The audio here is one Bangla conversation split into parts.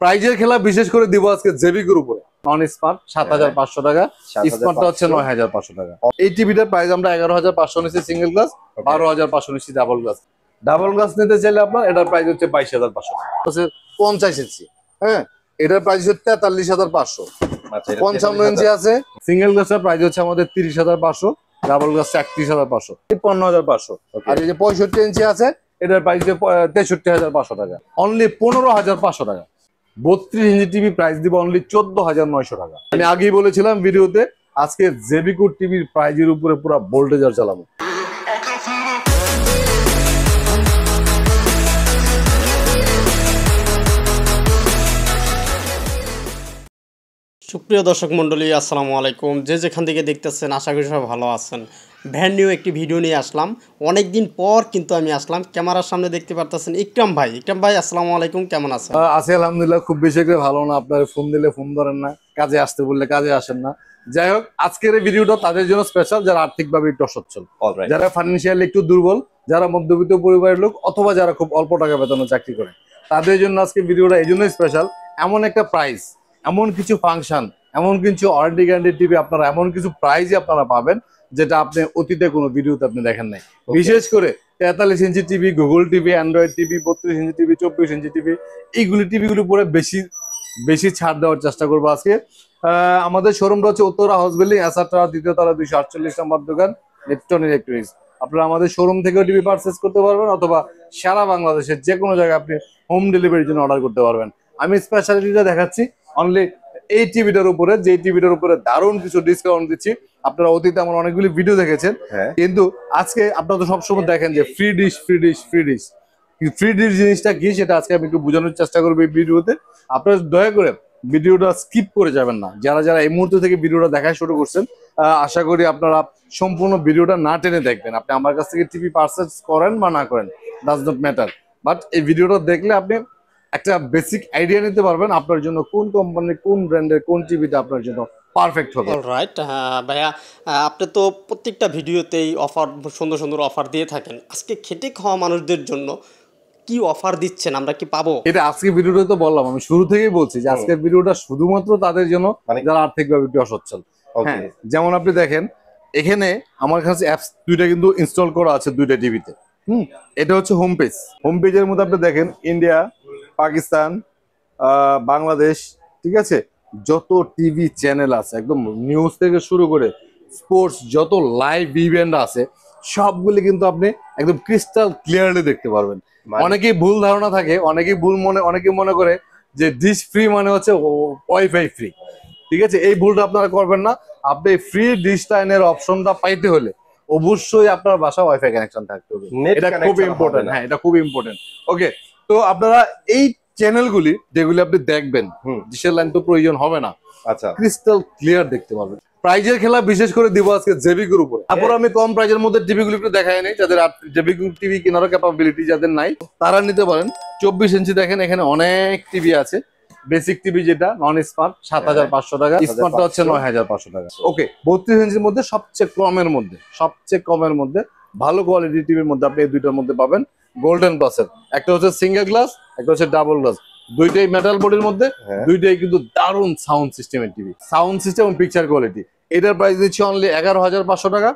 প্রাইজের খেলা বিশেষ করে দিব আজকে জেবিকোর উপরে। নন স্মার্ট ৭৫০০ টাকা, স্মার্টটা হচ্ছে ৯৫০০ টাকা। এই টিভিটার প্রাইস আমরা ১১৫০০ নিচ্ছি সিঙ্গেল গ্লাস, ১২৫০০ নিচ্ছি ডাবল গ্লাস। ডাবল গ্লাস নিতে চাইলে আপনার এটার প্রাইস হচ্ছে ২২৫০০ টাকা, হচ্ছে ৫০ ইঞ্চি। হ্যাঁ, এটার প্রাইস হচ্ছে ৪৩৫০০। ৫৫ ইঞ্চি আছে। সিঙ্গেল গ্লাসের প্রাইস হচ্ছে আমাদের ৩০৫০০, ডাবল গ্লাস ৩১৫০০, ৫৫৫০০। আর এই যে ৬৫ ইঞ্চি আছে, এটার প্রাইস ৬৩৫০০ টাকা, অনলি ১৫৫০০ টাকা। ৩২ ইঞ্চি টিভি প্রাইস দিব অনলি ১৪৯০০ টাকা। আমি আগেই বলেছিলাম ভিডিওতে, আজকে জেবিকো টিভির প্রাইজের উপরে পুরো ভোল্টেজার চালাবো। সুপ্রিয় দর্শক মণ্ডলী, আসসালামু আলাইকুম। যে যেখান থেকে দেখতেছেন আশা করি সবাই ভালো আছেন। ব্র্যান্ড নিউ একটি ভিডিও নিয়ে আসলাম। অনেক দিন পর কিন্তু আমি আসলাম ক্যামেরার সামনে। দেখতে পারতেছেন ইকরাম ভাই। ইকরাম ভাই, আসসালামু আলাইকুম, কেমন আছেন? আছি আলহামদুলিল্লাহ, খুব বেশি একটা ভালো না। আপনার ফোন দিলে ফোন ধরেন না, কাজে আসতে বললে কাজে আসেন না। যাই হোক, আজকের এই ভিডিওটা তাদের জন্য স্পেশাল যারা আর্থিকভাবে একটু অসচ্ছল, যারা ফাইন্যান্সিয়ালি একটু দুর্বল, যারা মধ্যবিত্ত পরিবারের লোক, অথবা যারা খুব অল্প টাকা বেতনে চাকরি করে, তাদের জন্য আজকে ভিডিওটা এই জন্যই স্পেশাল। এমন একটা প্রাইস, এমন কিছু ফাংশন, এমন কিছু ওয়ারেন্টি গ্যারান্টি টিভি আপনারা এমন কিছু প্রাইজে আপনারা পাবেন যেটা আপনি অতীতে কোনো ভিডিওতে আপনি দেখেন নাই। বিশেষ করে ৪৩ inch TV, Google TV, Android TV, ৩২ inch TV, ২৪ inch TV, এইগুলি টিভিগুলোর উপরে বেশি ছাড় দেওয়ার চেষ্টা করবো আজকে। আমাদের শোরুমটা হচ্ছে উত্তরা হাউস বিল্ডিং, এসআরটা, দ্বিতীয় তলা, ২৪৮ নম্বর দোকান, নেপটন ইলেকট্রনিক্স। আপনারা আমাদের শোরুম থেকেও টিভি পারচেস করতে পারবেন, অথবা সারা বাংলাদেশের যে কোনো জায়গায় আপনি হোম ডেলিভারির জন্য অর্ডার করতে পারবেন। আমি স্পেশালিটিটা দেখাচ্ছি অনলি এই টিভিটার উপরে, যে টিভিটার উপরে দারুণ কিছু ডিসকাউন্ট দিচ্ছি। আপনারা অতীতে আমার অনেকগুলি ভিডিও দেখেছেন, কিন্তু আজকে আপনারা তো সবসময় দেখেন যে ফ্রি ডিশ জিনিসটা কি সেটা আজকে আমি একটু বোঝানোর চেষ্টা করবো এই ভিডিওতে। আপনারা দয়া করে ভিডিওটা স্কিপ করে যাবেন না। যারা এই মুহূর্ত থেকে ভিডিওটা দেখা শুরু করছেন, আশা করি আপনারা সম্পূর্ণ ভিডিওটা না টেনে দেখবেন। আপনি আমার কাছ থেকে টিভি পারচেজ করেন বা না করেন, ডাজ নট ম্যাটার, বাট এই ভিডিওটা দেখলে আপনি একটা বেসিক আইডিয়া নিতে পারবেন আপনার জন্য কোন কোম্পানির, কোন ব্র্যান্ডের, কোন টিভিটা আপনার জন্য পারফেক্ট হবে। অলরাইট ভাইয়া, আপনি তো প্রত্যেকটা ভিডিওতেই অফার, সুন্দর সুন্দর অফার দিয়ে থাকেন। আজকে খেটে খাওয়া মানুষদের জন্য কি অফার দিচ্ছেন, আমরা কি পাবো? এটা আজকে ভিডিওটা তো বললাম, আমি শুরু থেকেই বলছি যে আজকের ভিডিওটা শুধুমাত্র তাদের জন্য যারা আর্থিকভাবে একটু অসচ্ছল। হ্যাঁ, যেমন আপনি দেখেন এখানে আমার কাছে অ্যাপস দুইটা কিন্তু ইনস্টল করা আছে দুইটা টিভিতে। এটা হচ্ছে হোম পেজের মধ্যে আপনি দেখেন ইন্ডিয়া, পাকিস্তান, বাংলাদেশ, ঠিক আছে, যত টিভি চ্যানেল আছে, একদম নিউজ থেকে শুরু করে স্পোর্টস, যত লাইভ ইভেন্ট আছে সবগুলি কিন্তু আপনি একদম ক্রিস্টাল ক্লিয়ারলি দেখতে পারবেন। অনেকেই ভুল ধারণা থাকে, অনেকে মনে করে যে ডিশ ফ্রি মানে হচ্ছে ওয়াইফাই ফ্রি। ঠিক আছে, এই ভুলটা আপনারা করবেন না। আপনি ফ্রি ডিশ লাইনের অপশনটা পাইতে হলে অবশ্যই আপনার বাসায় ওয়াইফাই কানেকশন থাকতে হবে। এটা খুব ইম্পর্টেন্ট। হ্যাঁ, এটা খুব ইম্পর্টেন্ট। ওকে, তো আপনারা এই চ্যানেলগুলি যেগুলি আপনি দেখবেন, ডিশের লাইন তো প্রয়োজন হবে না, আচ্ছা, ক্রিস্টাল ক্লিয়ার দেখতে পারবেন। প্রাইজের খেলা বিশেষ করে দিব আজকে জেবিকোর উপরে। তারপর আমি কম প্রাইজের মধ্যে টিভিগুলি একটু দেখাই নেই, যাদের জেবিকো টিভি কেনারও ক্যাপাবিলিটি যাদের নাই তারা নিতে পারেন। ২৪ ইঞ্চি দেখেন এখানে অনেক টিভি আছে। বেসিক টিভি যেটা নন স্মার্ট ৭৫০০ টাকা, স্মার্টটা হচ্ছে ৯৫০০ টাকা। ওকে, ৩২ ইঞ্চির মধ্যে সবচেয়ে কমের মধ্যে ভালো কোয়ালিটি টিভির মধ্যে আপনি এই দুইটার মধ্যে পাবেন গোল্ডেন গ্লাসের। একটা হচ্ছে সিঙ্গেল গ্লাস, একটা হচ্ছে ডাবল গ্লাস। দুইটাই মেটাল বডির মধ্যে, দুইটাই কিন্তু দারুণ সাউন্ড সিস্টেমের টিভি, সাউন্ড সিস্টেম এবং পিকচার কোয়ালিটি। এটার প্রাইস দিচ্ছি অনলি ১১৫০০ টাকা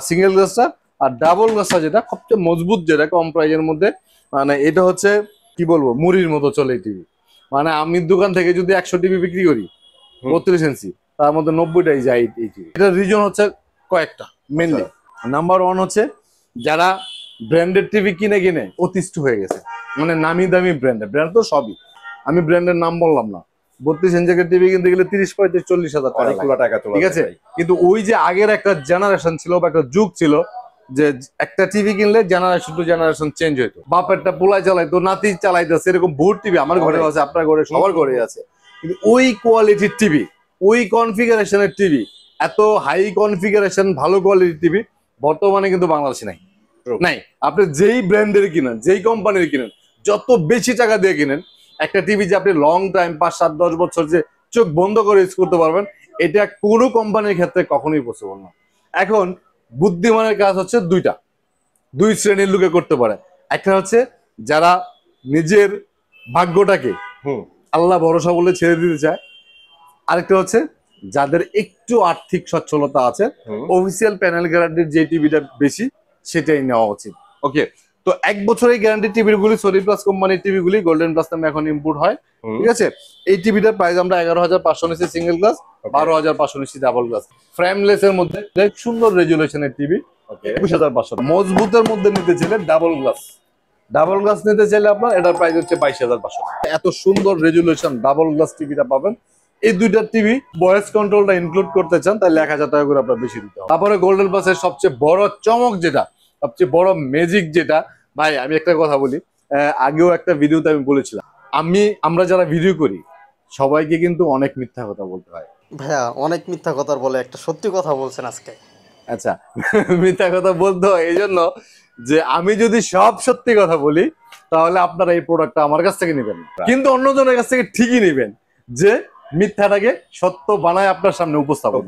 সিঙ্গেল গ্লাসটা। আর ডাবল গ্লাসটা যেটা সবচেয়ে মজবুত, যেটা কম প্রাইজের মধ্যে, মানে এটা হচ্ছে কি বলবো, মুড়ির মতো চলে এই টিভি। মানে আমি দোকান থেকে যদি ১০০ টিভি বিক্রি করি ৩২ ইঞ্চি, তার মধ্যে ৯০টাই যায় এই টিভি। এটার রিজন হচ্ছে কয়েকটা, মেনলি নাম্বার 1 হচ্ছে যারা ব্র্যান্ডেড টিভি কিনে অতিষ্ঠ হয়ে গেছে, মানে নামি দামি ব্র্যান্ড তো সবই, আমি ব্র্যান্ডের নাম বললাম না। ৩২ ইঞ্চের টিভি কিনতে গেলে ৩০, ৩৫, ৪০ হাজার টাকা, ঠিক আছে। কিন্তু ওই যে আগের একটা জেনারেশন ছিল বা একটা যুগ ছিল যে একটা টিভি কিনলে জেনারেশন টু জেনারেশন চেঞ্জ হইতো। বাপেরটা পোলাই চালাইতো, নাতি চালাইতেছে, এরকম বহুত টিভি আমার ঘরে আছে, আপনার ঘরে, সবার ঘরে আছে। কিন্তু ওই কোয়ালিটির টিভি, ওই কনফিগারেশনের টিভি, এত হাই কনফিগারেশন ভালো কোয়ালিটির টিভি বর্তমানে কিন্তু বাংলাদেশে নাই। আপনি যেই ব্র্যান্ডের কিনেন, যেই কোম্পানির কিনেন, যত বেশি টাকা দিয়ে কিনেন, একটা টিভি যে আপনি লং টাইম ৫, ৭, ১০ বছর যে চোখ বন্ধ করে ইউজ করতে পারবেন, এটা কোনো কোম্পানির ক্ষেত্রে কখনোই পসিবল না। এখন বুদ্ধিমানের কাজ হচ্ছে দুই শ্রেণীর লোকে করতে পারে। একটা হচ্ছে যারা নিজের ভাগ্যটাকে আল্লাহ ভরসা বলে ছেড়ে দিতে চায়। আরেকটা হচ্ছে যাদের একটু আর্থিক সচ্ছলতা আছে, অফিসিয়াল প্যানেল গ্যারান্টির যে টিভিটা বেশি সেটাই নেওয়া উচিত। ওকে, তো 1 বছরের গ্যারান্টি টিভি গুলি সোনি প্লাস কোম্পানির টিভি গুলি গোল্ডেন প্লাস নামে এখন ইম্পোর্ট হয়। ঠিক আছে, এই টিভিটার প্রাইস আমরা 11,500 নিচ্ছি সিঙ্গেল গ্লাস, 12,500 নিচ্ছি ডাবল গ্লাস। ফ্রেমলেস এর মধ্যে সুন্দর রেজুলেশনের টিভি 21,500। মজবুতের মধ্যে নিতে চাইলে ডাবল গ্লাস নিতে চাইলে আপনার এটার প্রাইস হচ্ছে 22,500। এত সুন্দর রেজুলেশন ডাবল গ্লাস টিভিটা পাবেন। এই দুইটা টিভি ভয়েস কন্ট্রোলটা ইনক্লুড করতে চান তাহলে 1,000 টাকা করে আপনার বেশি দিতে হবে। তারপরে গোল্ডেন প্লাসের সবচেয়ে বড় চমক যেটা, সবচেয়ে বড় ম্যাজিক যেটা, ভাই আমি একটা কথা বলি, আগেও একটা ভিডিওতে আমি বলেছিলাম, আমরা যারা ভিডিও করি সবাইকে কিন্তু অনেক মিথ্যা কথা বলতে হয়। ভাইয়া অনেক মিথ্যা কথা বলে একটা সত্যি কথা বলছেন আজকে। আচ্ছা, মিথ্যা কথা বলতে হয় এই জন্য যে আমি যদি সব সত্যি কথা বলি তাহলে আপনারা এই প্রোডাক্টটা আমার কাছ থেকে নেবেন, কিন্তু অন্যজনের কাছ থেকে ঠিকই নেবেন যে মিথ্যাটাকে সত্য বানায় আপনার সামনে উপস্থাপন।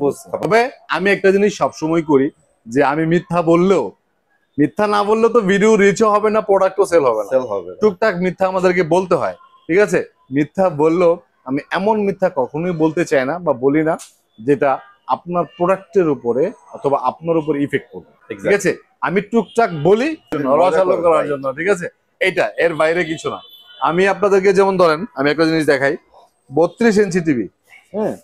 তবে আমি একটা জিনিস সবসময় করি যে আমি মিথ্যা না বললেও তো ভিডিও রিচও হবে না, প্রোডাক্টও সেল হবে না। টুকটাক মিথ্যা আমাদেরকে বলতে হয়, ঠিক আছে। মিথ্যা বললেও আমি এমন মিথ্যা কখনোই বলতে চাই না বা বলি না যেটা আপনার প্রোডাক্টের উপরে অথবা আপনার উপর ইফেক্ট করবে, ঠিক আছে। আমি টুকটাক বলি রসালো করার জন্য, ঠিক আছে, এইটা এর বাইরে কিছু না। আমি আপনাদেরকে যেমন ধরেন আমি একটা জিনিস দেখাই, 32 ইঞ্চি টিভি, হ্যাঁ,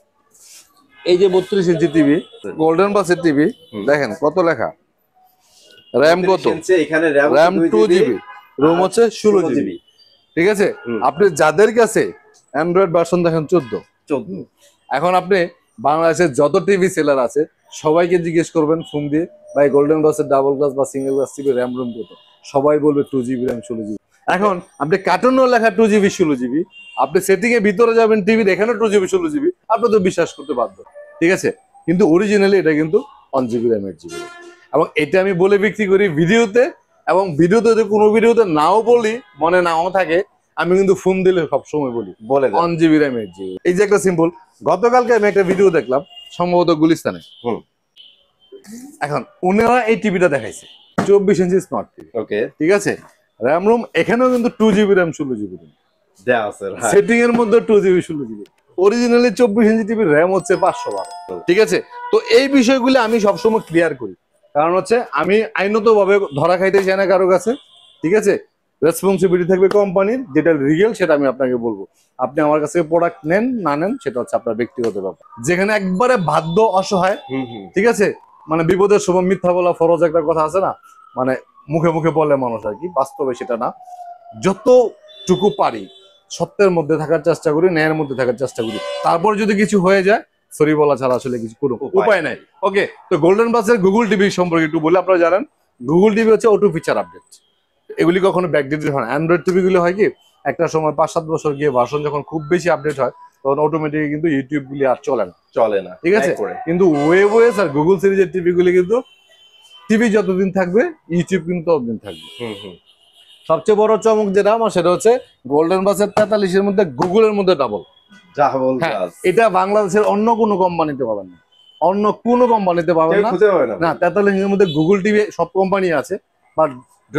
এই যে 32 ইঞ্চি টিভি গোল্ডেন প্লাসের টিভি, দেখেন কত লেখা, র্যাম কত, এখানে র্যাম 2GB, রোম হচ্ছে 16GB, ঠিক আছে। আপনি যাদের কাছে অ্যান্ড্রয়েড ভার্সন দেখেন 14। এখন আপনি বাংলাদেশের যত টিভি সেলার আছে সবাইকে জিজ্ঞেস করবেন ফোন দিয়ে, ভাই গোল্ডেন প্লাসের ডাবল গ্লাস বা single glass TV RAM ROM কত, সবাই বলবে 2GB র্যাম 16GB। এখন আপনি কার্টুনও লেখা 2GB 16GB, আপনি সেটিং এর ভিতরে যাবেন টিভির এখানে 2GB 16GB, আপনি তো বিশ্বাস করতে বাধ্য, ঠিক আছে। কিন্তু অরিজিনালি এটা কিন্তু 1GB র্যাম 8GB, এবং এটা আমি বলে বিক্রি করি ভিডিওতে, এবং ভিডিওতে যদি কোনো ভিডিওতে নাও বলি, মনে নাও থাকে, আমি কিন্তু ফোন দিলে সবসময় বলি 1GB র্যাম 8GB। এই যে একটা সিম্পল, গতকালকে আমি একটা ভিডিও দেখলাম সম্ভবত গুলিস্তানে, এখন উনারা এই টিভিটা দেখাইছে 24 ইঞ্চি স্মার্ট টিভি, ওকে, ঠিক আছে। র্যাম রোম এখানেও কিন্তু 2GB র্যাম 16GB দেয়া আছে, সেটিং এর মধ্যে 2GB 16GB। অরিজিনালি 24 ইঞ্চি টিভির র্যাম হচ্ছে 512, ঠিক আছে। তো এই বিষয়গুলো আমি সবসময় ক্লিয়ার করি, কারণ হচ্ছে আমি আইনত ভাবে ধরা খাইতে চাই না কারো কাছে, ঠিক আছে। রেসপন্সিবিলিটি থাকবে কোম্পানির, যেটা রিয়েল সেটা আমি আপনাকে বলবো। আপনি আমার কাছে প্রোডাক্ট নেন না নেন সেটা হচ্ছে আপনার ব্যক্তিগত ব্যাপার। যেখানে একবারে বাধ্য অসহায়, ঠিক আছে, মানে বিপদের সময় মিথ্যা বলা ফরজ একটা কথা আছে না, মানে মুখে মুখে বলে মানুষ আর কি, বাস্তবে সেটা না। যতটুকু পারি সত্যের মধ্যে থাকার চেষ্টা করি, ন্যায়ের মধ্যে থাকার চেষ্টা করি। তারপর যদি কিছু হয়ে যায় সরি বলা ছাড়া আসলে কিছু কোনো উপায় নাই। ওকে, তো গোল্ডেন প্লাসের গুগল টিভি সম্পর্কে একটু বলে, আপনারা জানেন গুগল টিভি হচ্ছে অটো ফিচার আপডেট, এগুলি কখনো ব্যাকডেটেড হয় না। অ্যান্ড্রয়েড টিভি গুলি হয় কি একটা সময় 5-7 বছর গিয়ে ভার্সন যখন খুব বেশি আপডেট হয় তখন অটোমেটিক কিন্তু ইউটিউব গুলি আর চলে না, ঠিক আছে। কিন্তু ওয়েবওয়েস আর গুগল সিরিজের টিভি গুলি কিন্তু টিভি যতদিন থাকবে ইউটিউব কিন্তু ততদিন থাকবে। সবচেয়ে বড় চমক যেটা আমার সেটা হচ্ছে গোল্ডেন প্লাসের 43 এর মধ্যে গুগলের মধ্যে ডাবল। এটা বাংলাদেশের অন্য কোনো কোম্পানিতে পাবেন না, অন্য কোনো কোম্পানিতে পাবেন না। 43 এর মধ্যে গুগল টিভি সব কোম্পানি আছে, বাট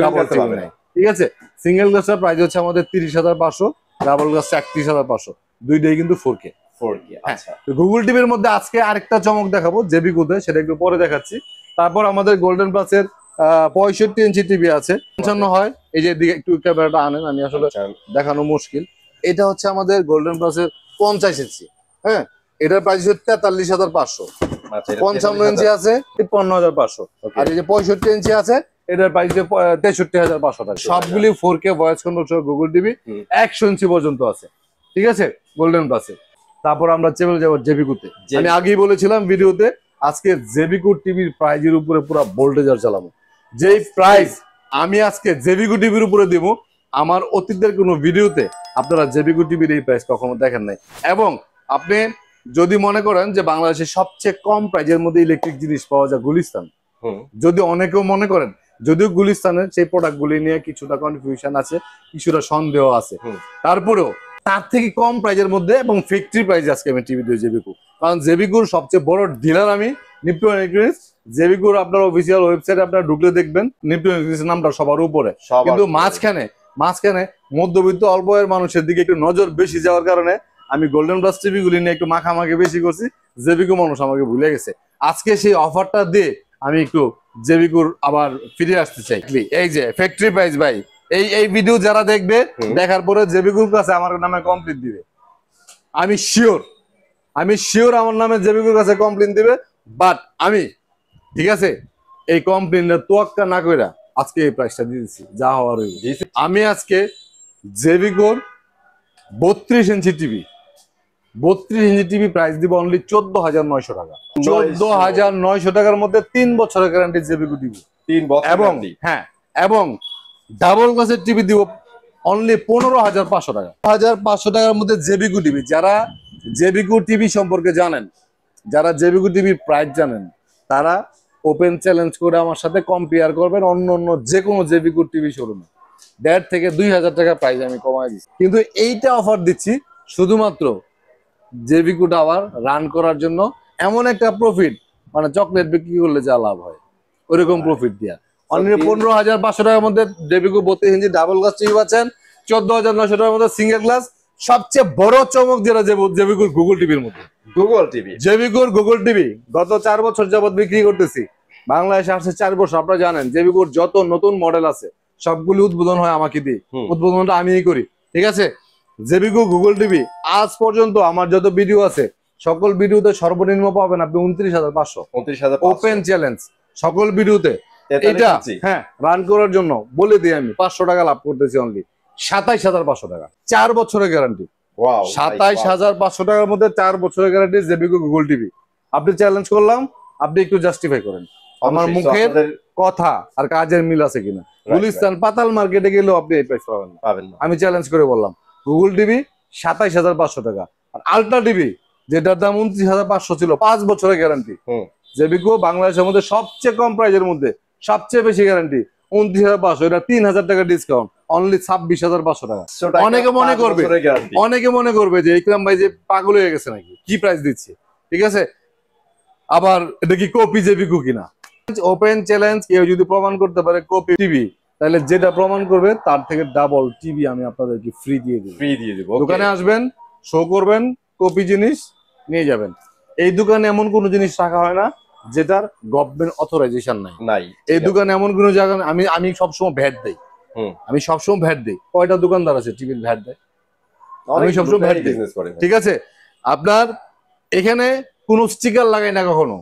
ডাবল টিভি নাই, ঠিক আছে। সিঙ্গেল গ্লাসের প্রাইস হচ্ছে আমাদের 30,500, ডাবল গ্লাস 31,500, দুইটাই কিন্তু 4K। আচ্ছা, গুগল টিভির মধ্যে আজকে আরেকটা চমক দেখাবো জেবিকোতে, সেটা একটু পরে দেখাচ্ছি। তারপর আমাদের গোল্ডেন প্লাসের 65 ইঞ্চি টিভি আছে, 55 হয়। এই যে দিকে একটু ক্যামেরাটা আনেন, আমি আসলে দেখানো মুশকিল। এটা হচ্ছে আমাদের গোল্ডেন প্লাসের 50 ইঞ্চি, হ্যাঁ, এটার প্রাইস হচ্ছে 43,500। 55 ইঞ্চি আছে 53,500, আর এই যে 65 ইঞ্চি আছে এটার প্রাইস 63,500 টাকা। সবগুলি 4K ভয়েস কন্ট্রোল সহ গুগল টিভি 100 ইঞ্চি পর্যন্ত আছে, ঠিক আছে, গোল্ডেন প্লাসে। তারপর আমরা চলে যাবো জেবিকোতে। আমি আগেই বলেছিলাম ভিডিওতে, আজকে জেবিকো টিভির প্রাইজের উপরে পুরো ভোল্টেজার চালাবো। যেই প্রাইস আমি আজকে জেবিকো টিভির উপরে দিব, আমার অতীতের কোনো ভিডিওতে আপনারা জেবিকো টিভির এই প্রাইস কখনো দেখেন নাই। এবং আপনি যদি মনে করেন যে বাংলাদেশের সবচেয়ে কম প্রাইজের মধ্যে ইলেকট্রিক জিনিস পাওয়া যায় গুলিস্তান, যদি অনেকেও মনে করেন, যদিও গুলিস্তানের সেই প্রোডাক্টগুলি নিয়ে কিছুটা কনফিউশন আছে, কিছুটা সন্দেহ আছে, তারপরেও তার থেকে কম প্রাইজের মধ্যে এবং ফ্যাক্টরি প্রাইস আজকে আমি টিভি দিই জেবিকো। কারণ জেবিকোর সবচেয়ে বড় ডিলার আমি, নিপ্টন ইলেকট্রনিক্স। জেবিকোর আপনার অফিসিয়াল ওয়েবসাইটে আপনারা ঢুকলে দেখবেন নিপ্টন ইলেকট্রনিক্স নামটা সবার উপরে, কিন্তু মাঝখানে মাঝখানে মধ্যবিত্ত অল্প আয়ের মানুষের দিকে একটু নজর বেশি যাওয়ার কারণে আমি গোল্ডেন প্লাস টিভি গুলি নিয়ে একটু মাখামাখি বেশি করছি। জেবিকো মানুষ আমাকে ভুলে গেছে। আজকে সেই অফারটা দিয়ে আমি একটু জেবিকোর আবার ফিরে আসতে চাই। এই যে ফ্যাক্টরি প্রাইস ভাই, এই ভিডিও যারা দেখবে দেখার পরে জেবিকোর কাছে আমার নামে কমপ্লিট দিবে, আমি শিওর আমার নামে জেবিকোর কাছে কমপ্লেন দিবে। বাট আমি ঠিক আছে এই কমপ্লেনটা তোয়াক্কা না কইরা আজকে এই প্রাইসটা দিয়ে দিচ্ছি, যা হওয়ার হইবে। আমি আজকে জেবিকোর 32 ইঞ্চি টিভি প্রাইস দিব অনলি 14,900 টাকা। 14,900 টাকার মধ্যে 3 বছরের গ্যারান্টি জেবিকো টিভি, 3 বছর এবং হ্যাঁ এবং ডাবল গ্লাসের টিভি দিব অনলি 15,500 টাকা। 15,500 টাকার মধ্যে জেবিকো টিভি। যারা জেবিকো টিভি সম্পর্কে জানেন, যারা জেবিকো টিভির প্রাইস জানেন, তারা ওপেন চ্যালেঞ্জ করে আমার সাথে কম্পেয়ার করবেন অন্য যে কোনো জেবিকো টিভি শোরুমে। 1,500 থেকে 2,000 টাকা প্রাইস আমি কমাই দিচ্ছি, কিন্তু এইটা অফার দিচ্ছি শুধুমাত্র জেবিকো টাওয়ার রান করার জন্য। এমন একটা প্রফিট, মানে চকলেট বিক্রি করলে যা লাভ হয় ওইরকম প্রফিট দিয়া অনলি 15,500 টাকার মধ্যে জেবিকো 32 ইঞ্চি ডাবল গ্লাস টিভি পাচ্ছেন। 14,900 টাকার মধ্যে সিঙ্গেল গ্লাস। সবচেয়ে বড় চমক যেটা জেবিকোর গুগল টিভির মধ্যে, জেবিকোর গুগল টিভি গত 4 বছর যাবত বিক্রি করতেছি। বাংলাদেশে আসছে 4 বছর। আপনারা জানেন জেবিকোর যত নতুন মডেল আছে সবগুলি উদ্বোধন হয় আমাকে দিয়ে, উদ্বোধনটা আমিই করি। ঠিক আছে, জেবিকো গুগল টিভি আজ পর্যন্ত আমার যত ভিডিও আছে সকল ভিডিওতে সর্বনিম্ন পাবেন আপনি 29,500। ওপেন চ্যালেঞ্জ সকল ভিডিওতে। এটা হ্যাঁ রান করার জন্য বলে দিই আমি 500 টাকা লাভ করতেছি অনলি 27,500 টাকা, 4 বছরের গ্যারান্টি। 27,500 টাকার মধ্যে 4 বছরের গ্যারান্টি জেবিকো গুগল টিভি। আপনি চ্যালেঞ্জ করলাম, আপনি একটু জাস্টিফাই করেন আমার মুখের কথা আর কাজের মিল আছে কিনা। গুলিস্তান পাতাল মার্কেটে গেলেও আপনি এই প্রাইস পাবেন না। আমি চ্যালেঞ্জ করে বললাম গুগল টিভি 27,500 টাকা। আর আলট্রা টিভি যেটার দাম 29,500 ছিল, 5 বছরের গ্যারান্টি। জেবিকো বাংলাদেশের মধ্যে সবচেয়ে কম প্রাইজের মধ্যে সবচেয়ে বেশি গ্যারান্টি 29,500। এটা 3,000 টাকা ডিসকাউন্ট, অনলি 26,500 টাকা। অনেকে মনে করবে যে ইকরাম ভাই যে পাগল হয়ে গেছে নাকি, কি প্রাইস দিচ্ছে। ঠিক আছে, আবার এটা কি কপি জেবিকো কিনা। ওপেন চ্যালেঞ্জ, কেউ যদি প্রমাণ করতে পারে কপি টিভি, তাহলে যেটা প্রমাণ করবে তার থেকে ডাবল টিভি আমি আপনাদেরকে ফ্রি দিয়ে দিব। দোকানে আসবেন, শো করবেন, কপি জিনিস নিয়ে যাবেন। এই দোকানে এমন কোনো জিনিস রাখা হয় না যেটার গভর্নমেন্ট অথরাইজেশন নাই। এই দোকানে এমন কোনো জায়গা আমি সবসময় ভ্যাট দেই। কয়টা দোকানদার আছে টিভির ভ্যাট দেয়? আমি সবসময় ভ্যাট দিই। ঠিক আছে, আপনার এখানে কোনো স্টিকার লাগাই না কখনো।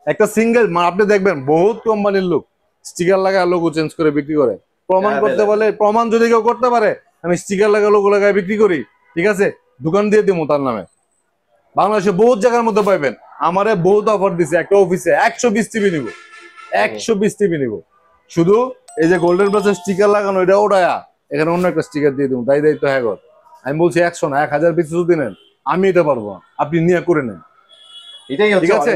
একটা সিঙ্গেল আপনি দেখবেন বহুত কোম্পানির লোক স্টিকার লাগায় লোগো চেঞ্জ করে বিক্রি করে। প্রমাণ করতে বলে, প্রমাণ যদি কেউ করতে পারে আমি স্টিকার লাগায় লোগো লাগায় বিক্রি করি, ঠিক আছে, দোকান দিয়ে দিব তার নামে। বাংলাদেশে বহুত জায়গার মধ্যে পাইবেন। আমারে বহুত অফার দিছে, একটা অফিসে 120 টিভি নিব, 120 টিভি নিব। শুধু এই যে গোল্ডেন প্লাসের স্টিকার লাগানো এটা ওটায়া এখানে অন্য একটা স্টিকার দিয়ে দিব, তাই দায়িত্ব হ্যাঁ। আমি বলছি 100 না 1,000 পিস যদি নেন আমি এটা পারবো না, আপনি নিয়ে করে নেন। ঠিক আছে,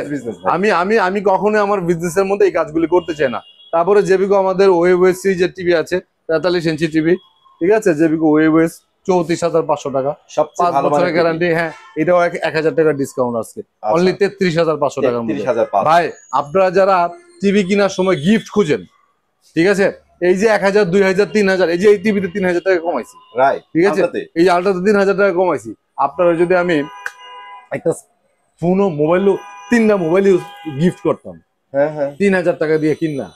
আমি কখনোই আমার বিজনেসের মধ্যে এই কাজগুলি করতে চাই না। তারপরে জেবিকো আমাদের ওয়েস সিরিজের টিভি আছে 43 ইঞ্চি টিভি। ঠিক আছে, জেবিকো ওয়েস 34,500 টাকা, 5 বছরের গ্যারান্টি। হ্যাঁ, এটাও 1,000 টাকা ডিসকাউন্ট আছে, অনলি 33,500 টাকার মধ্যে। ভাই আপনারা যারা টিভি কেনার সময় গিফট খুঁজেন, ঠিক আছে, এই যে 1,000 2,000 3,000, এই যে এই টিভিতে 3,000 টাকা কমাইছি, ঠিক আছে, এই যে আলট্রাতে 3,000 টাকা কমাইছি। আপনারা যদি আমি একটা ফোনও মোবাইলও 3টা মোবাইল গিফট করতাম 3,000 টাকা দিয়ে কিনা,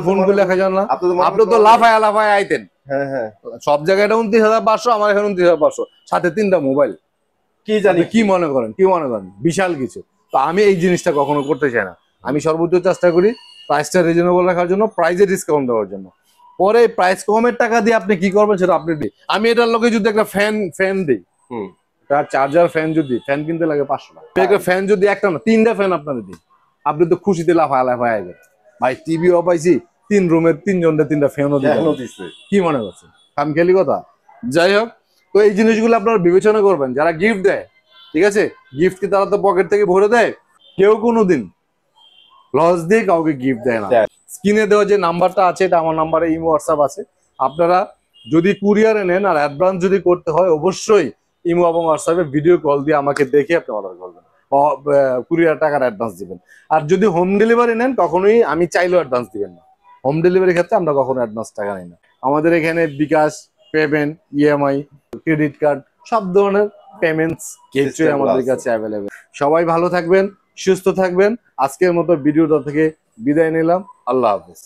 ফোন গুলো 1,000 না, আপনি তো লাফায় আইতেন। সব জায়গায় 29,500, আমার এখানে 29,500, সাথে 3টা মোবাইল। কি জানি কি মনে করেন বিশাল কিছু। তো আমি এই জিনিসটা কখনো করতে চাই না। আমি সর্বোচ্চ চেষ্টা করি প্রাইসটা রিজনেবল রাখার জন্য, প্রাইসে ডিসকাউন্ট দেওয়ার জন্য। পরে প্রাইস কমের টাকা দিয়ে আপনি কি করবেন সেটা আপনি দিই। আমি এটার লোকে যদি একটা ফ্যান দিই, তার চার্জার ফ্যান যদি ফ্যান কিনতে লাগে 500 টাকা, একটা ফ্যান যদি একটা না 3টা ফ্যান আপনাদের দিই, আপনি তো খুশিতে লাফায় আইবেন। ভাই টিভিও পাইছি, 3 রুমের 3 জনের 3টা ফ্যানও দিচ্ছে, কি মনে করছেন কাম খেলি কথা। যাই হোক, তো এই জিনিসগুলো আপনারা বিবেচনা করবেন। যারা গিফট দেয়, ঠিক আছে, গিফট কি তারা তো পকেট থেকে ভরে দেয়? কেউ কোনোদিন লস দিয়ে কাউকে গিফট দেয় না। স্ক্রিনে দেওয়া যে নাম্বারটা আছে এটা আমার নাম্বারে ইমো হোয়াটসঅ্যাপ আছে। আপনারা যদি কুরিয়ারে নেন আর অ্যাডভান্স যদি করতে হয় অবশ্যই ইমো এবং হোয়াটসঅ্যাপে ভিডিও কল দিয়ে আমাকে দেখে আপনি অর্ডার করবেন, কুরিয়ার টাকার অ্যাডভান্স দিবেন। আর যদি হোম ডেলিভারি নেন কখনোই আমি চাইলেও অ্যাডভান্স দিবেন না। হোম ডেলিভারি ক্ষেত্রে আমরা কখনো অ্যাডভান্স টাকা নিই না। আমাদের এখানে বিকাশ, পেমেন্ট, ইএমআই, ক্রেডিট কার্ড সব ধরনের পেমেন্টস গেটওয়ে আমাদের কাছে অ্যাভেলেবেল। সবাই ভালো থাকবেন, সুস্থ থাকবেন। আজকের মতো ভিডিওটা থেকে বিদায় নিলাম। আল্লাহ হাফেজ।